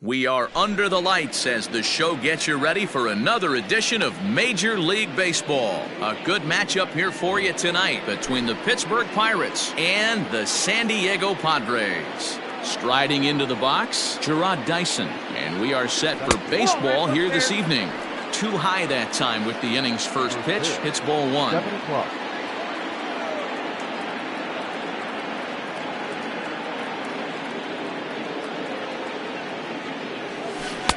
We are under the lights as the show gets you ready for another edition of Major League Baseball. A good matchup here for you tonight between the Pittsburgh Pirates and the San Diego Padres. Striding into the box, Gerard Dyson. And we are set for baseball here this evening. Too high that time with the inning's first pitch. Hits ball one. 7 o'clock.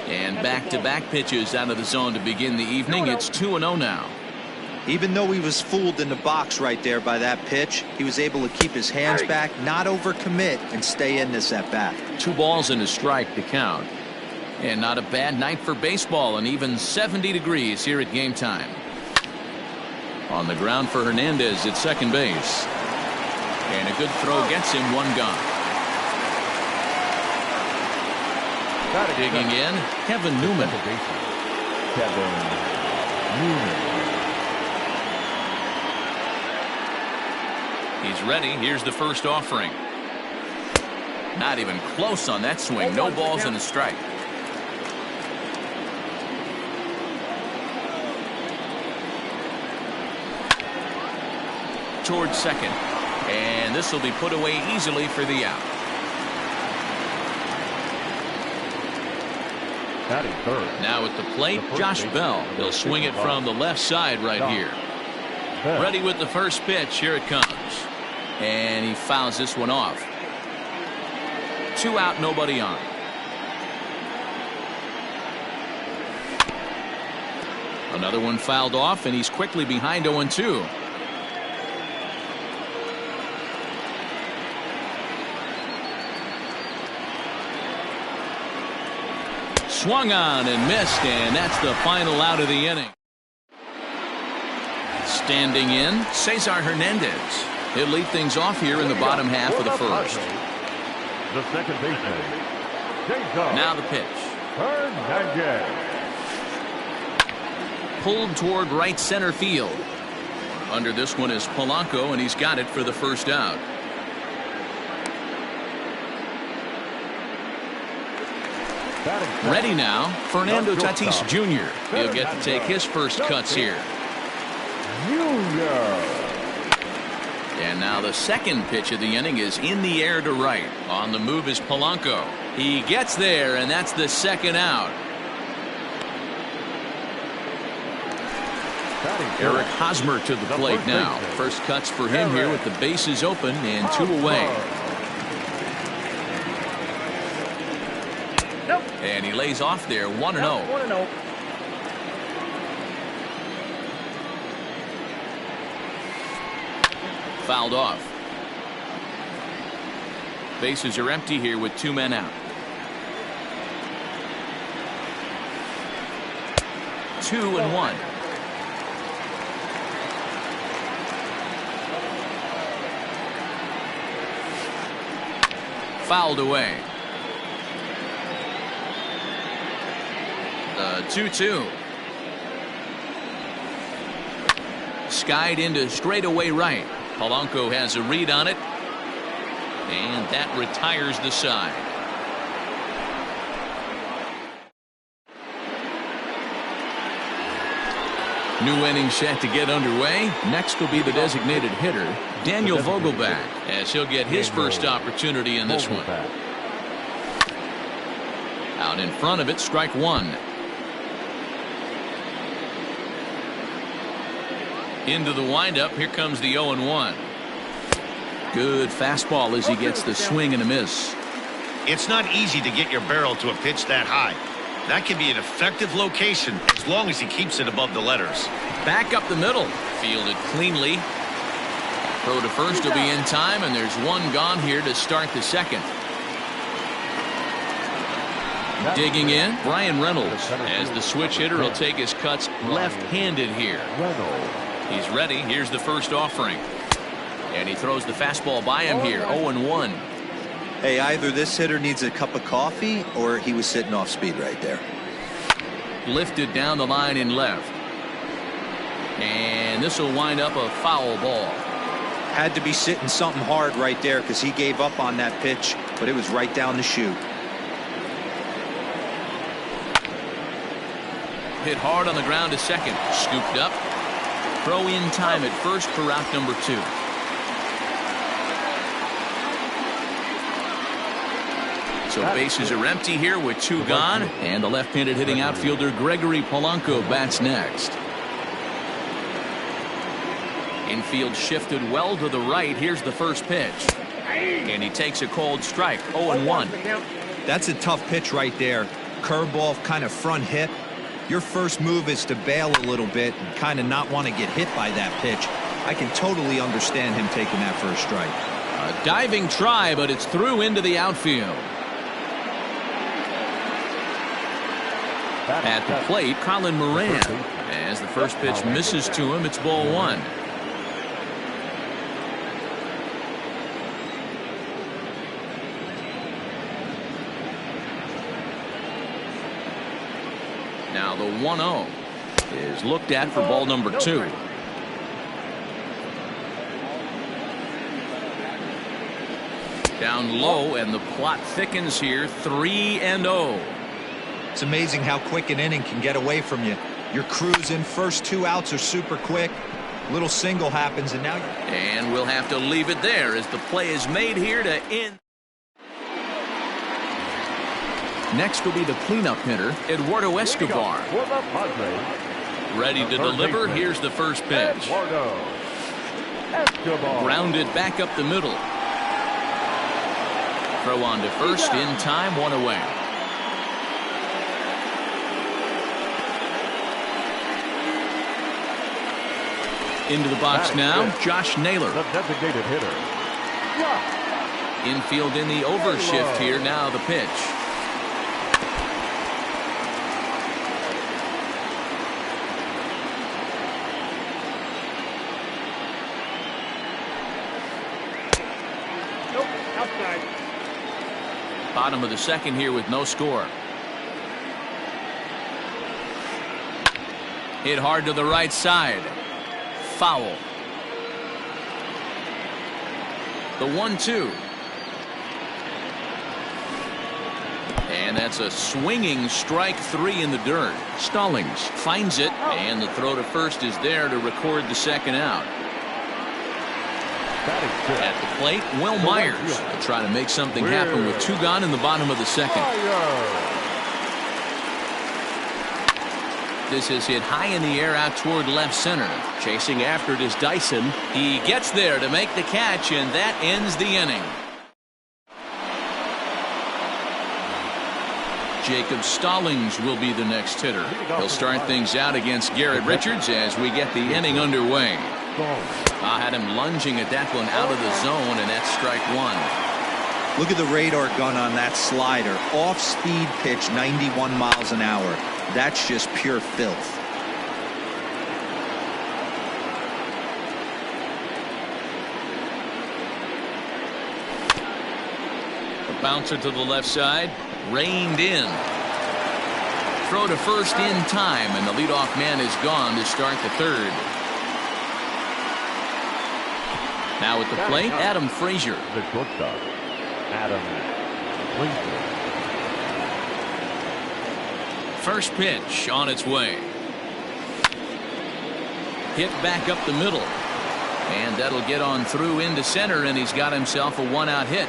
And back-to-back pitches out of the zone to begin the evening. It's 2-0 now. Even though he was fooled in the box right there by that pitch, he was able to keep his hands back, not overcommit, and stay in this at-bat. 2 balls and a strike to count. And not a bad night for baseball, and even 70 degrees here at game time. On the ground for Hernandez at second base. And a good throw gets him one gone. Digging in, Kevin Newman. Kevin Newman. He's ready. Here's the first offering. Not even close on that swing. No balls and a strike. Towards second. And this will be put away easily for the out. Now at the plate, Josh Bell. He'll swing it from the left side right here. Ready with the first pitch. Here it comes. And he fouls this one off. 2 out, nobody on. Another one fouled off, and he's quickly behind 0-2. Swung on and missed, and that's the final out of the inning. Standing in, Cesar Hernandez. He'll lead things off here in the bottom half of the first. The second baseman. Now the pitch. Hernandez. Pulled toward right center field. Under this one is Polanco, and he's got it for the first out. Ready now, Fernando Tatis Jr. He'll get to take his first cuts here. And now the second pitch of the inning is in the air to right. On the move is Polanco. He gets there, and that's the second out. Eric Hosmer to the plate now. First cuts for him here with the bases open and 2 away. And he lays off there, 1-0. Fouled off. Bases are empty here with 2 men out. 2-1. Fouled away. 2-2. Skied into straightaway right. Polanco has a read on it, and that retires the side. New inning set to get underway. Next will be the designated hitter, Daniel Vogelbach, as he'll get his first opportunity in this one. Out in front of it, strike 1. Into the windup. Here comes the 0-1. Good fastball as he gets the swing and a miss. It's not easy to get your barrel to a pitch that high. That can be an effective location as long as he keeps it above the letters. Back up the middle. Fielded cleanly. Throw to first will be in time, and there's 1 gone here to start the second. Digging in, Brian Reynolds, as the switch hitter will take his cuts left-handed here. He's ready. Here's the first offering. And he throws the fastball by him here. 0-1. Hey, either this hitter needs a cup of coffee or he was sitting off speed right there. Lifted down the line in left. And this will wind up a foul ball. Had to be sitting something hard right there because he gave up on that pitch, but it was right down the chute. Hit hard on the ground to second. Scooped up. Throw in time at first for route number 2. So bases are empty here with 2 gone. And the left-handed hitting outfielder Gregory Polanco bats next. Infield shifted well to the right. Here's the first pitch. And he takes a cold strike. 0-1. That's a tough pitch right there. Curveball, kind of front hip. Your first move is to bail a little bit and kind of not want to get hit by that pitch. I can totally understand him taking that first strike. A diving try, but it's through into the outfield. At the plate, Colin Moran. As the first pitch misses to him, it's ball 1. Now the 1-0 is looked at for ball number 2. Down low, and the plot thickens here. 3-0. It's amazing how quick an inning can get away from you. You're cruising. First 2 outs are super quick. Little single happens, and now and we'll have to leave it there as the play is made here to end. Next will be the cleanup hitter, Eduardo Escobar. Ready to deliver. Here's the first pitch. Grounded back up the middle. Throw on to first in time, 1 away. Into the box now, Josh Naylor. The designated hitter. Infield in the overshift here. Now the pitch. Bottom of the second here with no score. Hit hard to the right side. Foul. The 1-2. And that's a swinging strike 3 in the dirt. Stallings finds it, and the throw to first is there to record the second out. At the plate, Will Myers will try to make something happen with 2 gone in the bottom of the second. This is hit high in the air out toward left center. Chasing after it is Dyson. He gets there to make the catch, and that ends the inning. Jacob Stallings will be the next hitter. He'll start things out against Garrett Richards as we get the inning underway. I had him lunging at that one out of the zone, and that's strike 1. look at the radar gun on that slider. Off-speed pitch, 91 miles an hour. That's just pure filth. A bouncer to the left side, reined in. Throw to first in time, and the leadoff man is gone to start the third. Now at the plate, Adam Frazier. The shortstop, Adam Frazier. First pitch on its way. Hit back up the middle. And that'll get on through into center, and he's got himself a one-out hit.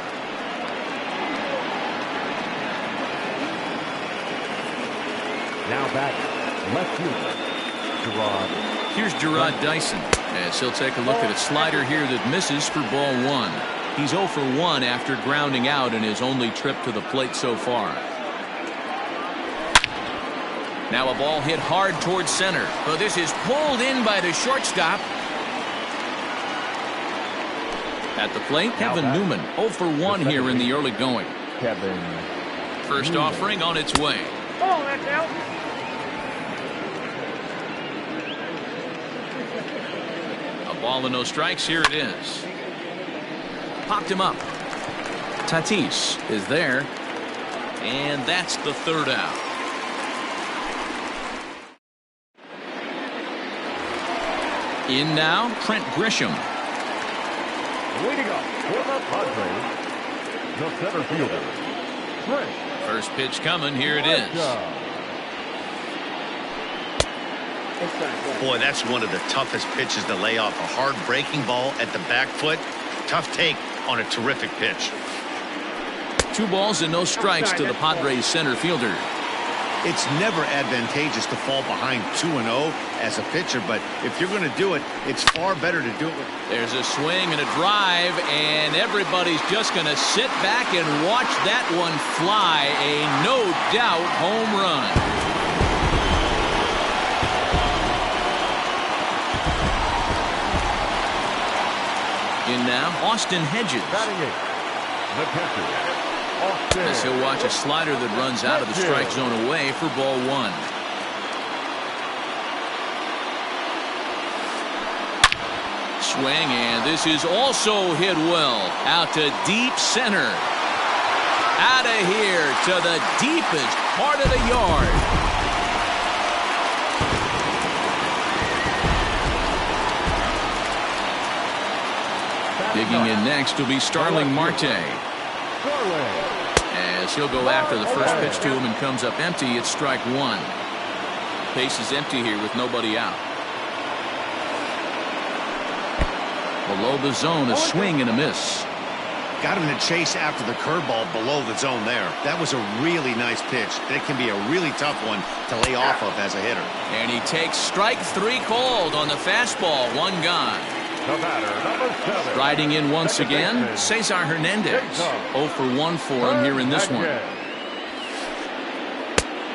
Now back, left fielder, Gerard. Here's Gerard Dyson, as he'll take a look at a slider here that misses for ball one. He's 0 for 1 after grounding out in his only trip to the plate so far. Now a ball hit hard towards center, but this is pulled in by the shortstop. At the plate, Kevin Newman, 0 for 1 here in the early going. Kevin. First offering on its way. Oh, that's out. A ball and no strikes. Here it is. Popped him up. Tatis is there. And that's the third out. In now, Trent Grisham. Way to go for the Padres. The center fielder, Trent. First pitch coming. Here it is. Boy, that's one of the toughest pitches to lay off. A hard breaking ball at the back foot. Tough take on a terrific pitch. 2 balls and no strikes to the Padres center fielder. It's never advantageous to fall behind 2-0 as a pitcher, but if you're going to do it, it's far better to do it with. There's a swing and a drive, and everybody's just going to sit back and watch that one fly. A no-doubt home run. In now, Austin Hedges. Batting eighth, the catcher, Austin. As he'll watch a slider that runs out of the strike zone away for ball 1. Swing, and this is also hit well. Out to deep center. Out of here to the deepest part of the yard. Digging in next will be Starling Marte. As he'll go after the first pitch to him and comes up empty, it's strike 1. Base is empty here with nobody out. Below the zone, a swing and a miss. Got him to chase after the curveball below the zone there. That was a really nice pitch. That can be a really tough one to lay off of as a hitter. And he takes strike 3 called on the fastball. 1 gone. The batter, number 7. Striding in once again, Cesar Hernandez. 0 for 1 for him here in this one.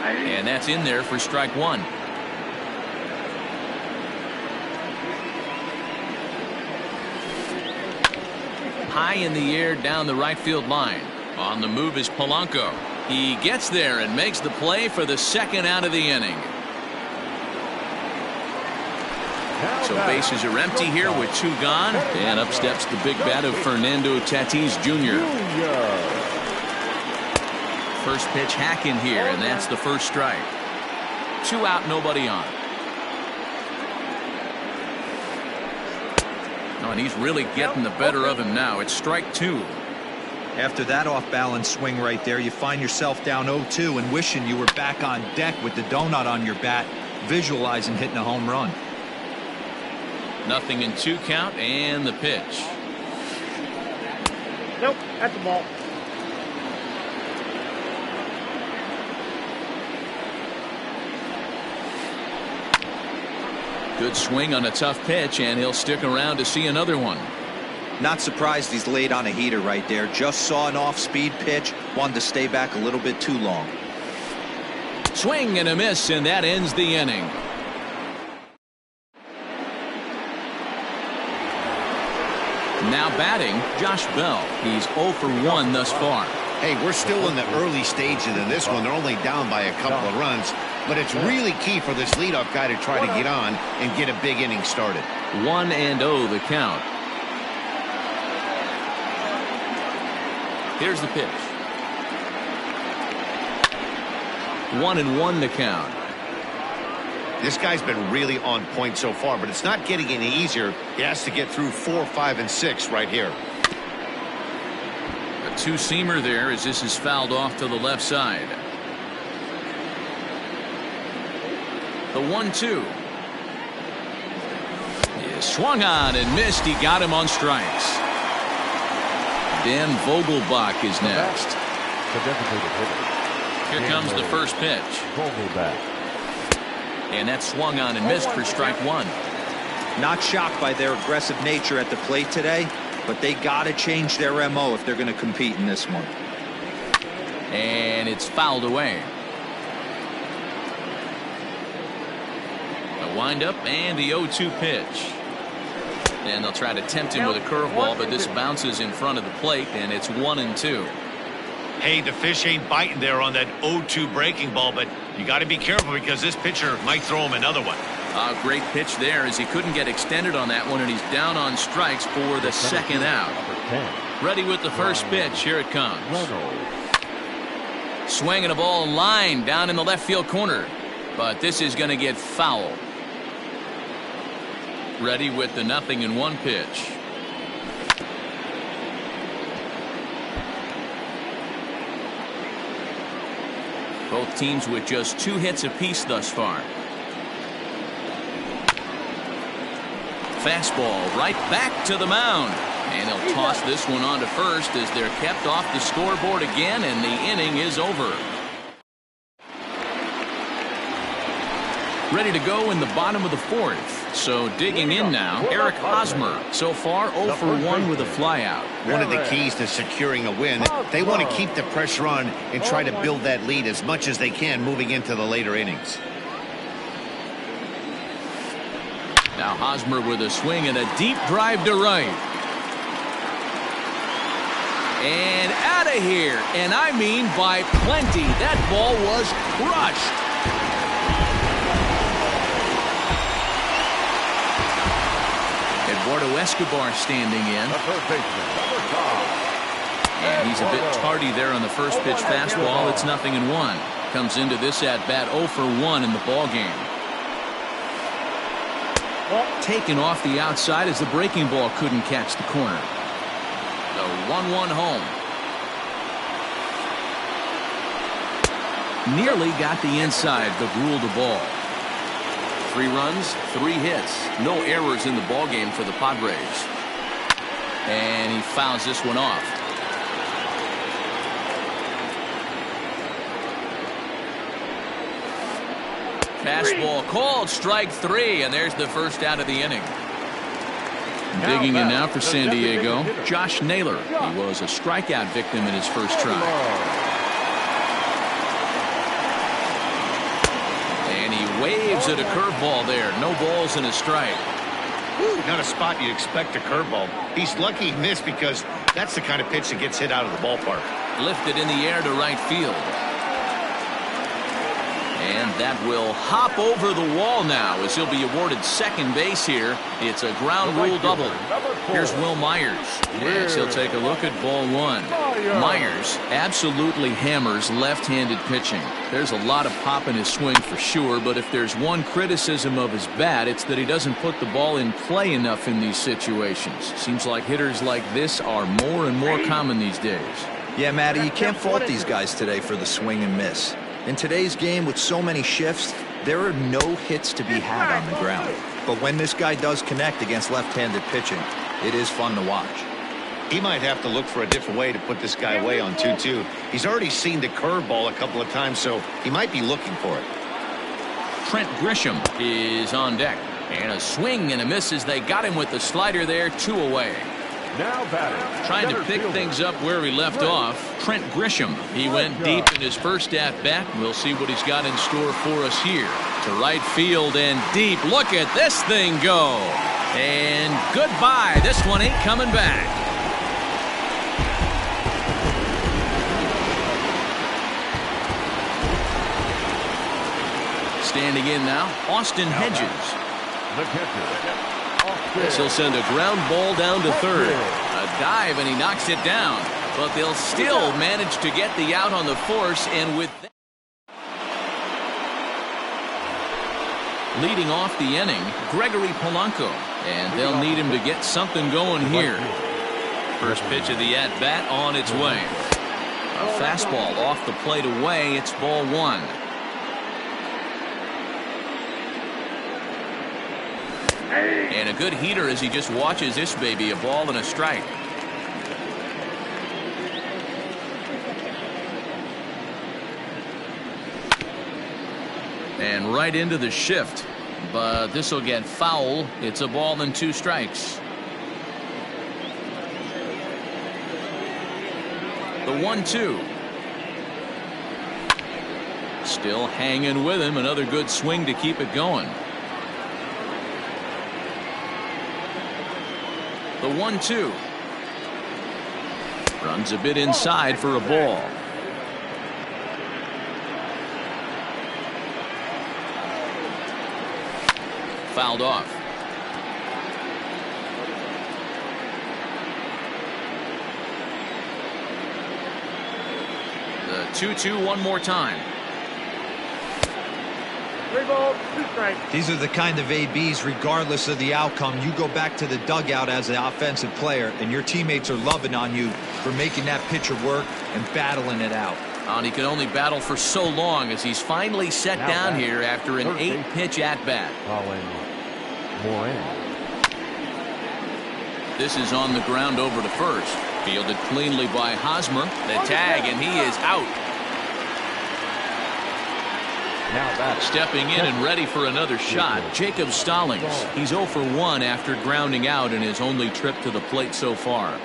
And that's in there for strike 1. High in the air down the right field line. On the move is Polanco. He gets there and makes the play for the 2nd out of the inning. So bases are empty here with 2 gone. And up steps the big bat of Fernando Tatis Jr. First pitch hacking here, and that's the first strike. 2 out, nobody on. Oh, and he's really getting the better of him now. It's strike 2. After that off-balance swing right there, you find yourself down 0-2 and wishing you were back on deck with the donut on your bat, visualizing hitting a home run. Nothing in 2 count, and the pitch. Nope, that's the ball. Good swing on a tough pitch, and he'll stick around to see another one. Not surprised he's laid on a heater right there. Just saw an off-speed pitch, wanted to stay back a little bit too long. Swing and a miss, and that ends the inning. Now batting, Josh Bell. He's 0 for 1 thus far. Hey, we're still in the early stages of this one. They're only down by a couple of runs, but it's really key for this leadoff guy to try to get on and get a big inning started. 1-0 the count. Here's the pitch. 1-1 the count. This guy's been really on point so far, but it's not getting any easier. He has to get through 4, 5, and 6 right here. A 2-seamer there as this is fouled off to the left side. The 1-2. He swung on and missed. He got him on strikes. Dan Vogelbach is next. Here comes the first pitch. Vogelbach. And that swung on and missed for strike 1. Not shocked by their aggressive nature at the plate today, but they got to change their MO if they're going to compete in this one. And it's fouled away. A windup and the 0-2 pitch. And they'll try to tempt him with a curveball, but this bounces in front of the plate, and it's 1-2. Hey, the fish ain't biting there on that 0-2 breaking ball, but you got to be careful because this pitcher might throw him another one. A great pitch there as he couldn't get extended on that one, and he's down on strikes for the 2nd out. Ready with the first pitch. Here it comes. Swinging a ball line down in the left field corner, but this is going to get foul. Ready with the 0-1 pitch. Both teams with just 2 hits apiece thus far. Fastball right back to the mound. And he'll toss this one on to first as they're kept off the scoreboard again, and the inning is over. Ready to go in the bottom of the fourth. So digging in now, Eric Hosmer. So far 0 for 1 with a flyout. One of the keys to securing a win, they want to keep the pressure on and try to build that lead as much as they can moving into the later innings. Now Hosmer with a swing and a deep drive to right. And out of here. And I mean by plenty. That ball was crushed. Eduardo Escobar standing in. And he's a bit tardy there on the first pitch fastball. It's 0-1. Comes into this at bat 0 for 1 in the ball game. Taken off the outside as the breaking ball couldn't catch the corner. The 1-1 home. Nearly got the inside, but ruled the ball. 3 runs, 3 hits. No errors in the ball game for the Padres. And he fouls this one off. Fastball called, strike 3, and there's the first out of the inning. Digging in now for San Diego, Josh Naylor. He was a strikeout victim in his first try. And he waves at a curveball there. No balls and a strike. Not a spot you'd expect a curveball. He's lucky he missed because that's the kind of pitch that gets hit out of the ballpark. Lifted in the air to right field. And that will hop over the wall now as he'll be awarded second base here. It's a ground rule double. Here's Will Myers as he'll take a look at ball 1. Myers absolutely hammers left-handed pitching. There's a lot of pop in his swing for sure, but if there's one criticism of his bat, it's that he doesn't put the ball in play enough in these situations. Seems like hitters like this are more and more common these days. Yeah, Matty, you can't fault these guys today for the swing and miss. In today's game with so many shifts, there are no hits to be had on the ground. But when this guy does connect against left-handed pitching, it is fun to watch. He might have to look for a different way to put this guy away on 2-2. He's already seen the curveball a couple of times, so he might be looking for it. Trent Grisham is on deck. And a swing and a miss as they got him with the slider there, 2 away. Now batting. Trying to pick things up where he left off, Trent Grisham. He went deep in his first at-bat. We'll see what he's got in store for us here. To right field and deep. Look at this thing go. And goodbye. This one ain't coming back. Standing in now, Austin Hedges. The catcher. Yes, he'll send a ground ball down to third. A dive, and he knocks it down. But they'll still manage to get the out on the force, and with that, leading off the inning, Gregory Polanco. And they'll need him to get something going here. First pitch of the at-bat on its way. A fastball off the plate away. It's ball 1. And a good heater as he just watches this baby, a ball and a strike. And right into the shift, but this will get foul. It's a ball and 2 strikes. The 1-2. Still hanging with him. Another good swing to keep it going. The 1-2. Runs a bit inside for a ball. Fouled off. The 2-2 one more time. 3 balls, 2 strikes. These are the kind of ABs, regardless of the outcome, you go back to the dugout as an offensive player, and your teammates are loving on you for making that pitcher work and battling it out. And he can only battle for so long as he's finally set down here after an 8-pitch at-bat. This is on the ground over to first. Fielded cleanly by Hosmer. The tag, and he is out. Stepping in and ready for another shot, Jacob Stallings. He's 0 for 1 after grounding out in his only trip to the plate so far.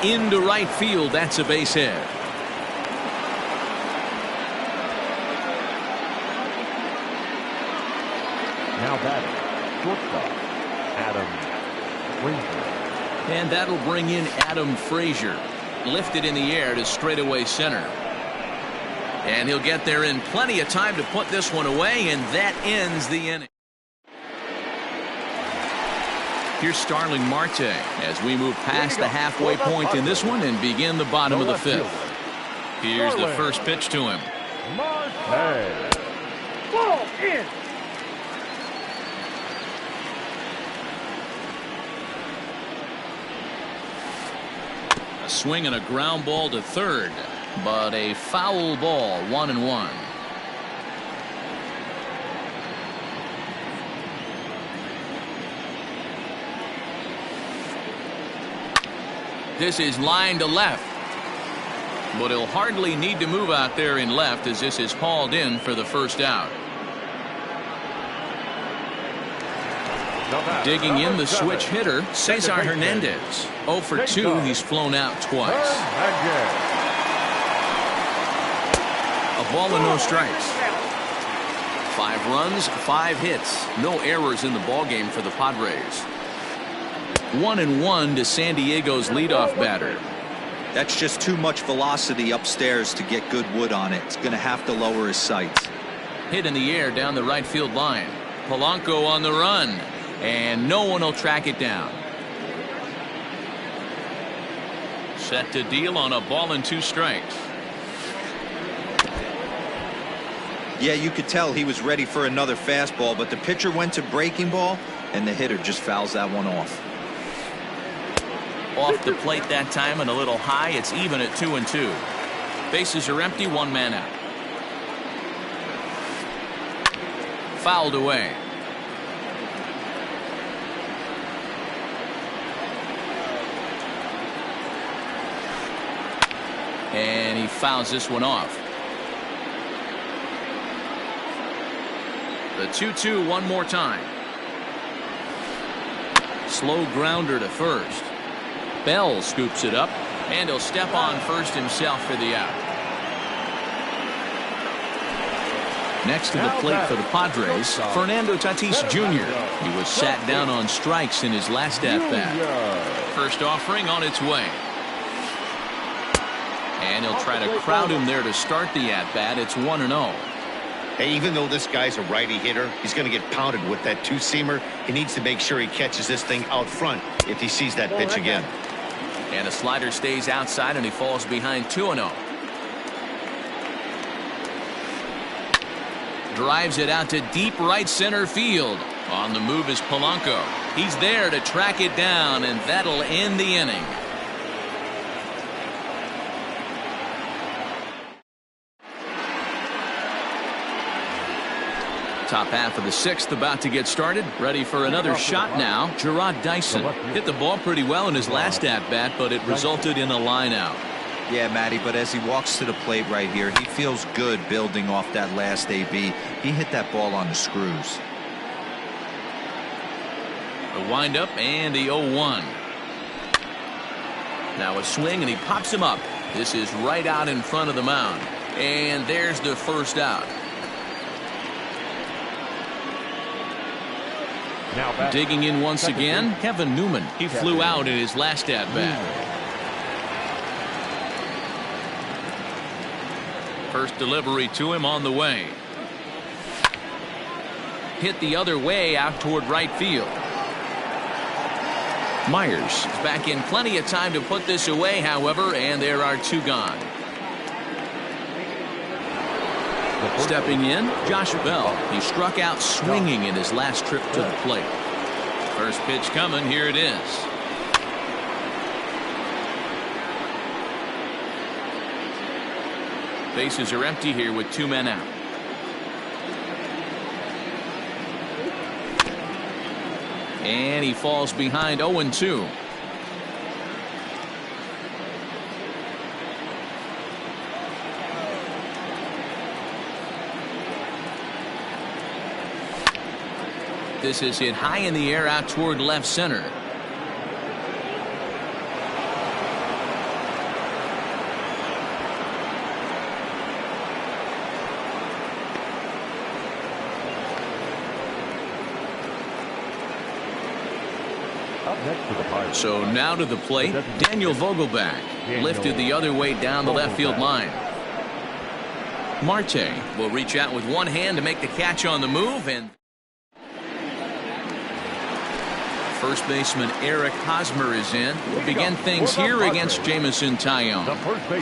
Into right field, that's a base hit. Now batting, shortstop, Adam Frazier. And that'll bring in Adam Frazier. Lifted in the air to straightaway center. And he'll get there in plenty of time to put this one away, and that ends the inning. Here's Starling Marte as we move past the halfway point in this one and begin the bottom of the fifth. Here's the first pitch to him. Marte. Ball in. A swing and a ground ball to third, but a foul ball, 1-1. This is line to left, but he'll hardly need to move out there in left as this is hauled in for the first out. Digging in the switch hitter, Cesar Hernandez. 0 for 2, he's flown out twice. A ball and no strikes. 5 runs, 5 hits. No errors in the ballgame for the Padres. 1-1 to San Diego's leadoff batter. That's just too much velocity upstairs to get good wood on it. It's going to have to lower his sights. Hit in the air down the right field line. Polanco on the run. And no one will track it down. Set to deal on a ball and 2 strikes. Yeah, you could tell he was ready for another fastball, but the pitcher went to breaking ball, and the hitter just fouls that one off. Off the plate that time and a little high. It's even at 2-2. Bases are empty, 1 man out. Fouled away. And he fouls this one off. The 2-2 one more time. Slow grounder to first. Bell scoops it up, and he'll step on first himself for the out. Next to the plate for the Padres, Fernando Tatis Jr. He was sat down on strikes in his last at-bat. First offering on its way. And he'll try to crowd him there to start the at-bat. It's 1-0. Hey, even though this guy's a righty hitter, he's going to get pounded with that 2-seamer. He needs to make sure he catches this thing out front if he sees that pitch again. And a slider stays outside, and he falls behind 2-0. Drives it out to deep right center field. On the move is Polanco. He's there to track it down, and that'll end the inning. Top half of the 6th about to get started. Ready for another shot now. Gerard Dyson hit the ball pretty well in his last at-bat, but it resulted in a line out. Yeah, Matty, but as he walks to the plate right here, he feels good building off that last AB. He hit that ball on the screws. The windup and the 0-1. Now a swing, and he pops him up. This is right out in front of the mound. And there's the first out. Digging in once again, Kevin Newman. He flew out in his last at-bat. First delivery to him on the way. Hit the other way out toward right field. Myers is back in plenty of time to put this away, however, and there are 2 gone. Stepping in, Josh Bell. He struck out swinging in his last trip to the plate. First pitch coming. Here it is. Bases are empty here with 2 men out. And he falls behind 0-2. This is hit high in the air out toward left center. So now to the plate, Daniel Vogelback. Lifted the other way down the left field line. Marte will reach out with one hand to make the catch on the move, and first baseman Eric Hosmer is in. We'll begin things here against Jameson Taillon.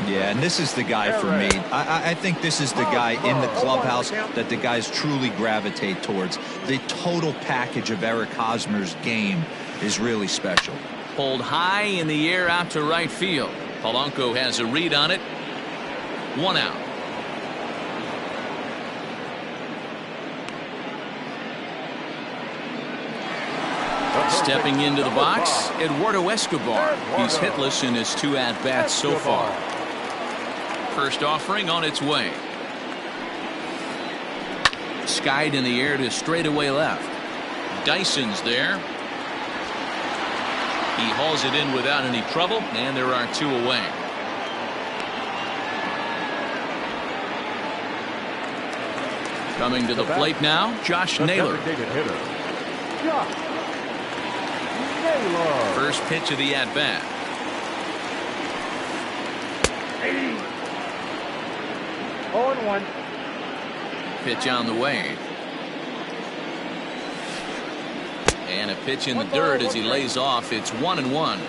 Yeah, and this is the guy for me. I think this is the guy in the clubhouse that the guys truly gravitate towards. The total package of Eric Hosmer's game is really special. Pulled high in the air out to right field. Polanco has a read on it. 1 out. Stepping into the box, Eduardo Escobar. He's hitless in his 2 at-bats so far. First offering on its way. Skied in the air to straightaway left. Dyson's there. He hauls it in without any trouble, and there are 2 away. Coming to the plate now, Josh Naylor. First pitch of the at-bat. Oh, 1. Pitch on the way. And a pitch in the dirt as he lays off. It's 1-1.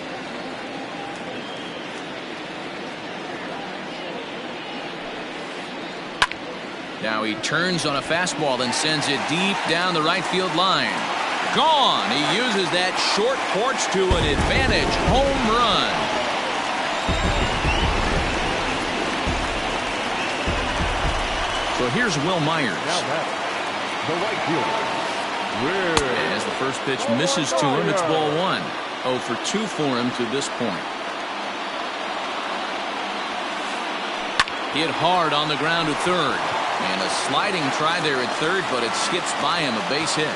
Now he turns on a fastball and sends it deep down the right field line. Gone. He uses that short porch to an advantage home run. So here's Will Myers. The right fielder. As the first pitch misses to him, it's ball 1. 0 for 2 for him to this point. Hit hard on the ground to third. And a sliding try there at third, but it skips by him, a base hit.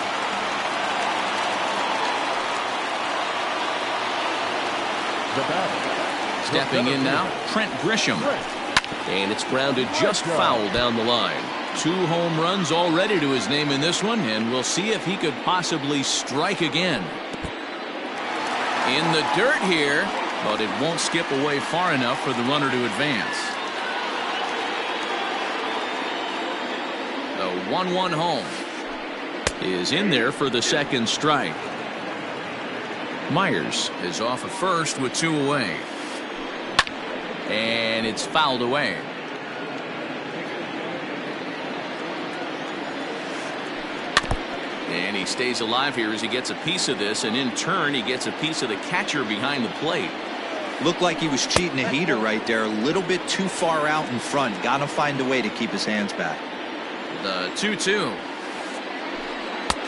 Stepping in now, Trent Grisham. And it's grounded just foul down the line. 2 home runs already to his name in this one, and we'll see if he could possibly strike again. In the dirt here, but it won't skip away far enough for the runner to advance. The 1-1 home is in there for the second strike. Myers is off at first with 2 away. And it's fouled away. And he stays alive here as he gets a piece of this, and in turn he gets a piece of the catcher behind the plate. Looked like he was cheating a heater right there, a little bit too far out in front. Got to find a way to keep his hands back. The 2-2.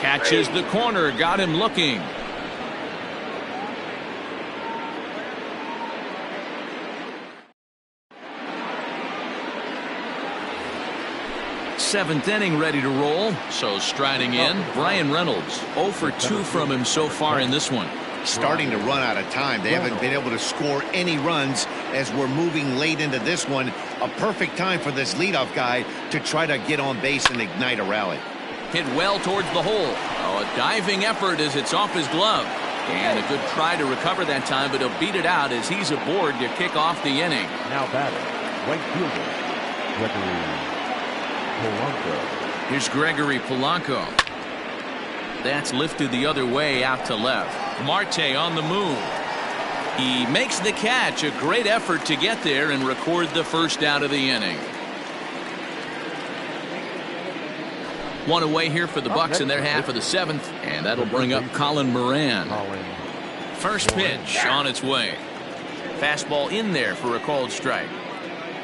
Catches the corner, got him looking. Seventh inning ready to roll. So striding in, Brian Reynolds. 0 for 2 from him so far in this one. Starting to run out of time. They haven't been able to score any runs as we're moving late into this one. A perfect time for this leadoff guy to try to get on base and ignite a rally. Hit well towards the hole. Oh, a diving effort as it's off his glove. And a good try to recover that time, but he'll beat it out as he's aboard to kick off the inning. Now batting, right fielder, Gregory Polanco. Here's Gregory Polanco. That's lifted the other way out to left. Marte on the move. He makes the catch. A great effort to get there and record the first out of the inning. 1 away here for the Bucks in their half of the 7th, and that'll bring up Colin Moran. First pitch on its way. Fastball in there for a called strike.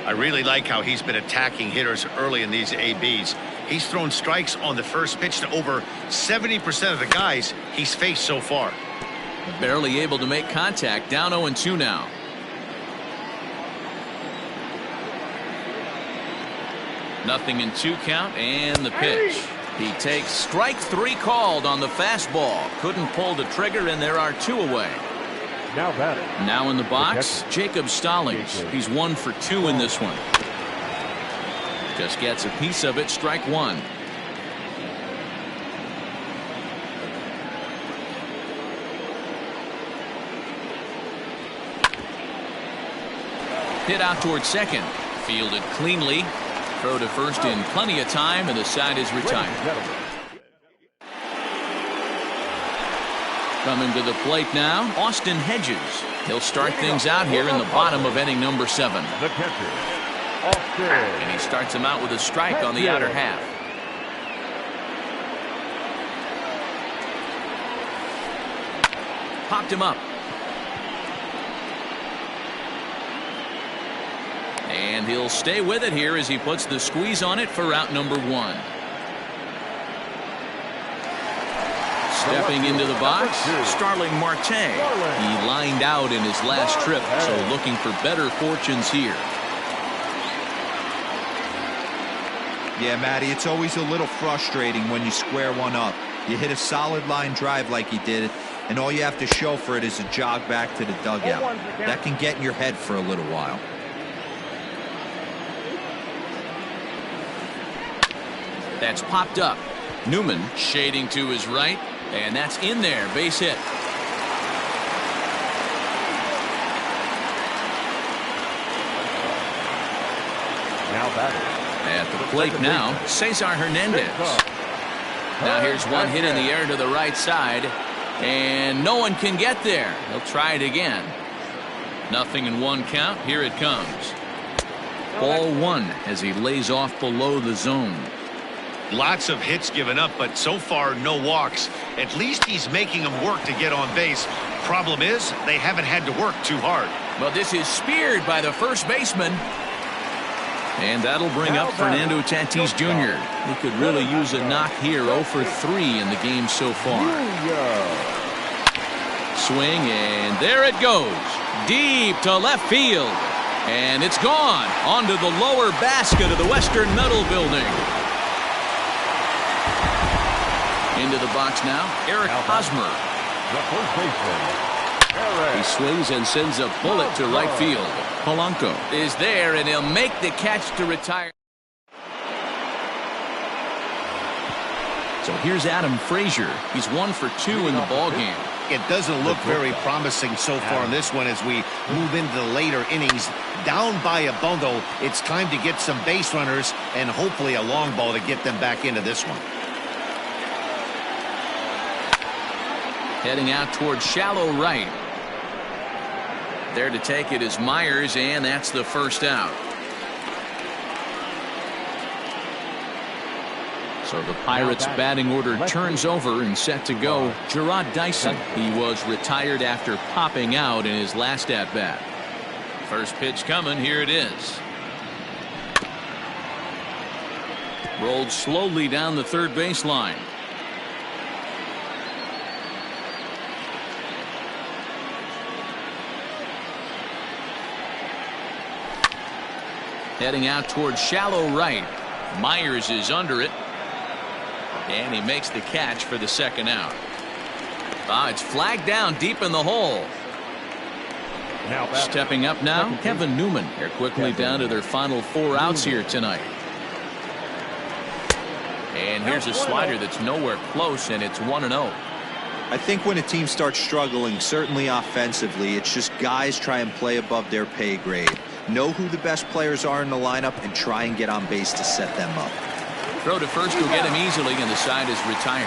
I really like how he's been attacking hitters early in these ABs. He's thrown strikes on the first pitch to over 70% of the guys he's faced so far. Barely able to make contact. Down 0-2 now. Nothing in 2 count, and the pitch. He takes strike 3 called on the fastball. Couldn't pull the trigger, and there are 2 away. Now in the box, Jacob Stallings. He's 1 for 2 in this one. Just gets a piece of it. Strike 1. Hit out towards second. Fielded cleanly. Throw to first in plenty of time, and the side is retired. Coming to the plate now, Austin Hedges. He'll start things out here in the bottom of inning number 7. The catcher, Austin. And he starts him out with a strike on the outer half. Popped him up. And he'll stay with it here as he puts the squeeze on it for out number 1. Stepping into the box, Starling Marte. He lined out in his last trip, so looking for better fortunes here. Yeah, Matty, it's always a little frustrating when you square one up. You hit a solid line drive like he did, and all you have to show for it is a jog back to the dugout. That can get in your head for a little while. That's popped up. Newman shading to his right, and that's in there. Base hit. Now batting. At the plate now, Cesar Hernandez. Now here's one hit in the air to the right side, and no one can get there. He'll try it again. Nothing in 1 count. Here it comes. Ball 1 as he lays off below the zone. Lots of hits given up, but so far no walks. At least he's making them work to get on base. Problem is, they haven't had to work too hard. Well, this is speared by the first baseman. And that'll bring up Fernando Tatis Jr. He could really use a knock here. 0 for 3 in the game so far. Swing, and there it goes. Deep to left field. And it's gone onto the lower basket of the Western Metal Building. Into the box now, Eric Hosmer. The first baseman, He swings and sends a bullet to right field. Polanco is there, and he'll make the catch to retire. So here's Adam Frazier. He's 1 for 2 in the ballgame. It doesn't look very promising so far in this one as we move into the later innings. Down by a bundle, it's time to get some base runners and hopefully a long ball to get them back into this one. Heading out towards shallow right. There to take it is Myers, and that's the first out. So the Pirates' batting order turns over and set to go. Gerard Dyson. He was retired after popping out in his last at-bat. First pitch coming. Here it is. Rolled slowly down the third baseline. Heading out towards shallow right. Myers is under it. And he makes the catch for the second out. It's flagged down deep in the hole. Stepping up now, Kevin Newman. They're quickly down to their final 4 outs here tonight. And here's a slider that's nowhere close, and it's 1-0. I think when a team starts struggling, certainly offensively, it's just guys try and play above their pay grade. Know who the best players are in the lineup and try and get on base to set them up. Throw to first will get him easily, and the side is retired.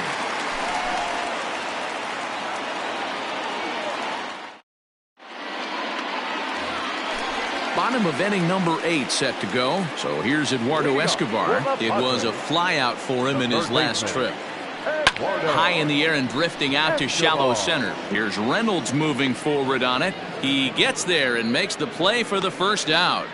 Bottom of inning number 8 set to go. So here's Eduardo Escobar. It was a flyout for him in his last trip. High in the air and drifting out to shallow center. Here's Reynolds moving forward on it. He gets there and makes the play for the first out.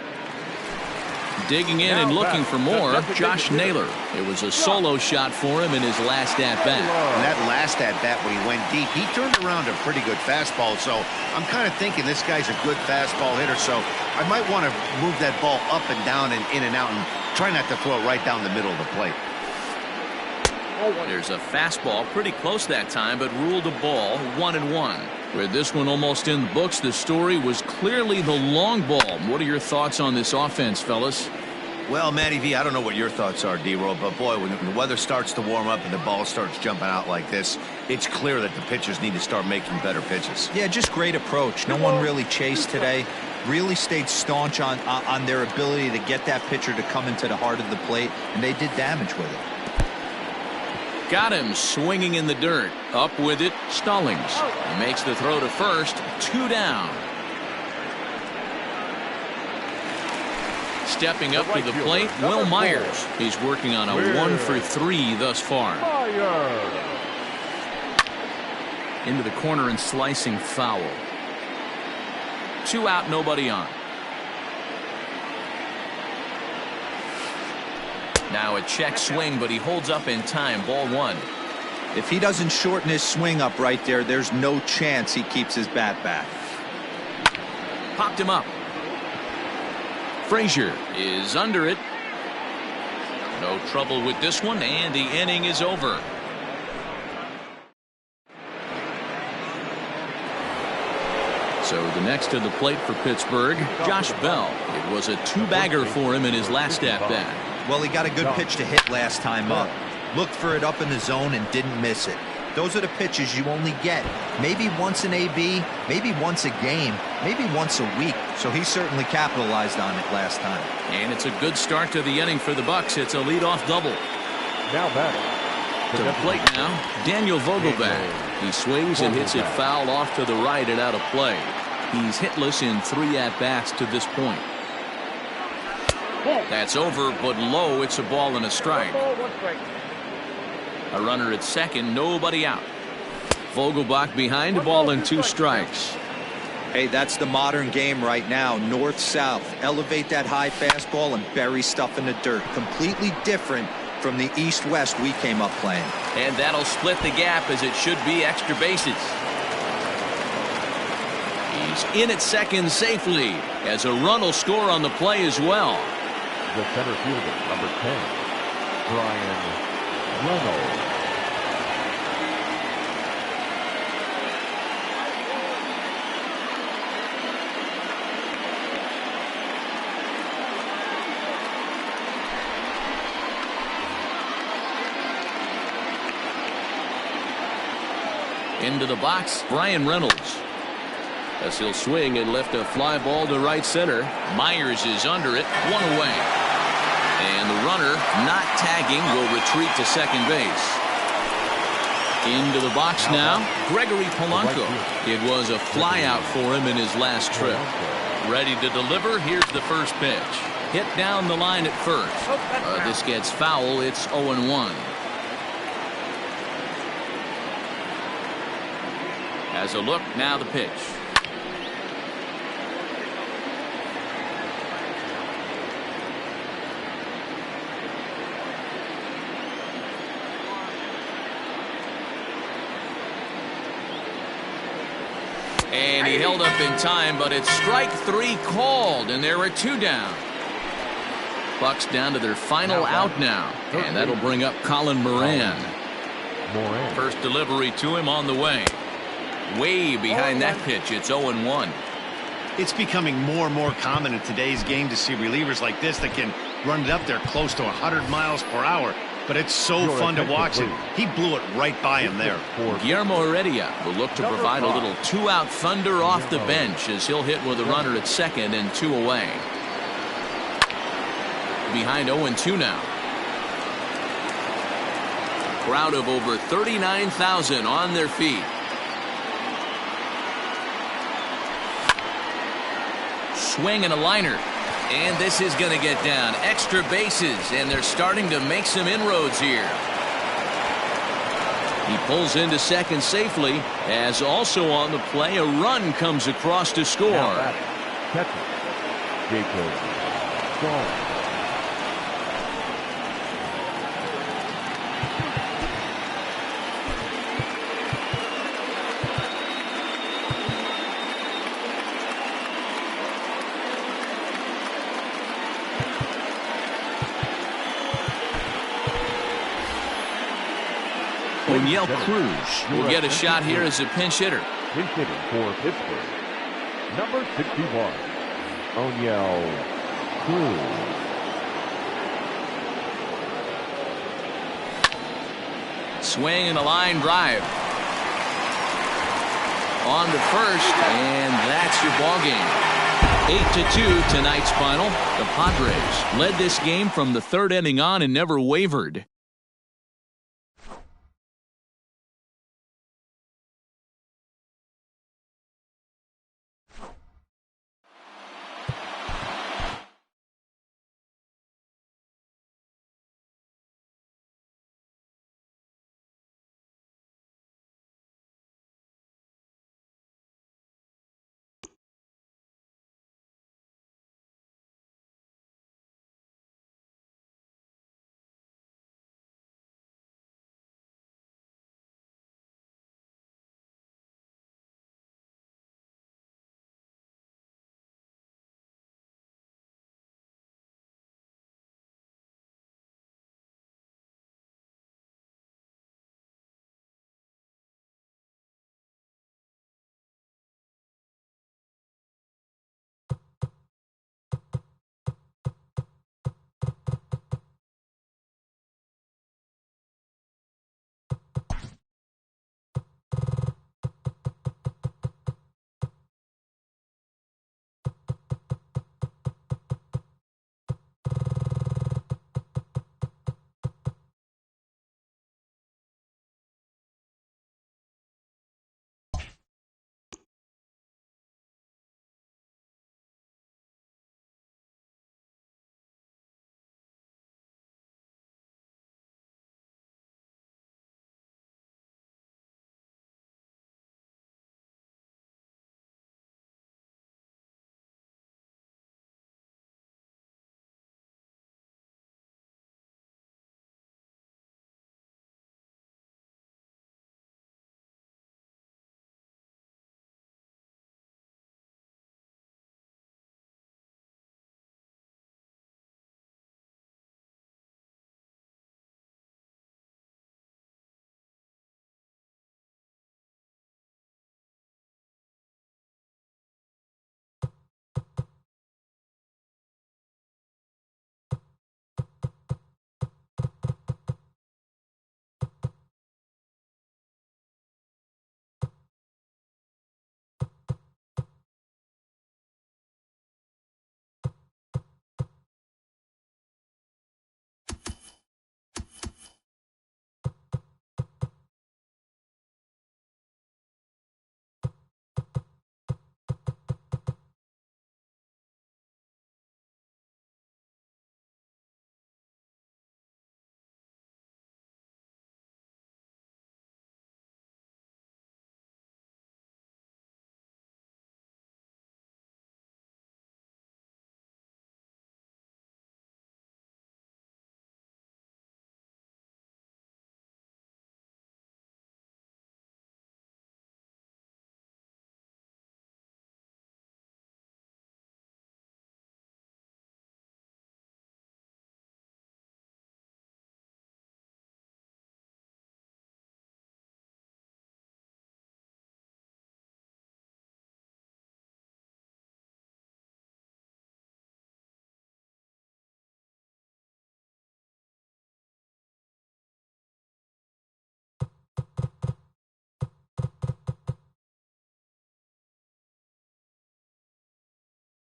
Digging in and looking for more, Josh Naylor. It was a solo shot for him in his last at-bat. And that last at-bat when he went deep, he turned around a pretty good fastball. So I'm kind of thinking this guy's a good fastball hitter. So I might want to move that ball up and down and in and out and try not to throw it right down the middle of the plate. There's a fastball pretty close that time, but ruled a ball, 1-1. With this one almost in the books, the story was clearly the long ball. What are your thoughts on this offense, fellas? Well, Matty V, I don't know what your thoughts are, D-Roll, but boy, when the weather starts to warm up and the ball starts jumping out like this, it's clear that the pitchers need to start making better pitches. Yeah, just great approach. No one really chased today. Really stayed staunch on their ability to get that pitcher to come into the heart of the plate, and they did damage with it. Got him swinging in the dirt. Up with it, Stallings. He makes the throw to first. 2 down. Stepping up to the plate, Will Myers. He's working on a 1-for-3 thus far. Into the corner and slicing foul. 2 out, nobody on. Now a check swing, but he holds up in time. Ball 1. If he doesn't shorten his swing up right there, there's no chance he keeps his bat back. Popped him up. Frazier is under it. No trouble with this one, and the inning is over. So the next to the plate for Pittsburgh, Josh Bell. It was a 2-bagger for him in his last at-bat. Well, he got a good pitch to hit last time up. Looked for it up in the zone and didn't miss it. Those are the pitches you only get maybe once in AB, maybe once a game, maybe once a week. So he certainly capitalized on it last time. And it's a good start to the inning for the Bucks. It's a leadoff double. Now batting. To the plate now, Daniel Vogelbach. He swings and hits it foul off to the right and out of play. He's hitless in 3 at-bats to this point. That's over, but low. It's a ball and a strike. A runner at second, nobody out. Vogelbach behind, a ball and 2 strikes. Hey, that's the modern game right now. North-south. Elevate that high fastball and bury stuff in the dirt. Completely different from the east-west we came up playing. And that'll split the gap as it should be extra bases. He's in at second safely as a run will score on the play as well. The center fielder, number 10, Brian Reynolds. Into the box, Brian Reynolds. As he'll swing and lift a fly ball to right center. Myers is under it, 1 away. And the runner, not tagging, will retreat to second base. Into the box now, Gregory Polanco. It was a flyout for him in his last trip. Ready to deliver, here's the first pitch. Hit down the line at first. This gets foul, it's 0-1. As a look, now the pitch. And he held up in time, but it's strike 3 called, and there are 2 down. Bucks down to their final out now, and that'll bring up Colin Moran. First delivery to him on the way. Way behind that pitch, it's 0-1. It's becoming more and more common in today's game to see relievers like this that can run it up there close to 100 miles per hour. But it's so fun to watch it. He blew it right by him there. Guillermo Heredia will look to provide a little 2-out thunder off the bench as he'll hit with a runner at second and 2 away. Behind 0-2 now. Crowd of over 39,000 on their feet. Swing and a liner. And this is going to get down. Extra bases, and they're starting to make some inroads here. He pulls into second safely, as also on the play, a run comes across to score. O'Neill Cruz will get a shot here as a pinch hitter. Pinch hitting for Pittsburgh, number 61, O'Neill Cruz. Swing and a line drive. On to first, and that's your ball game. 8-2 tonight's final. The Padres led this game from the third inning on and never wavered.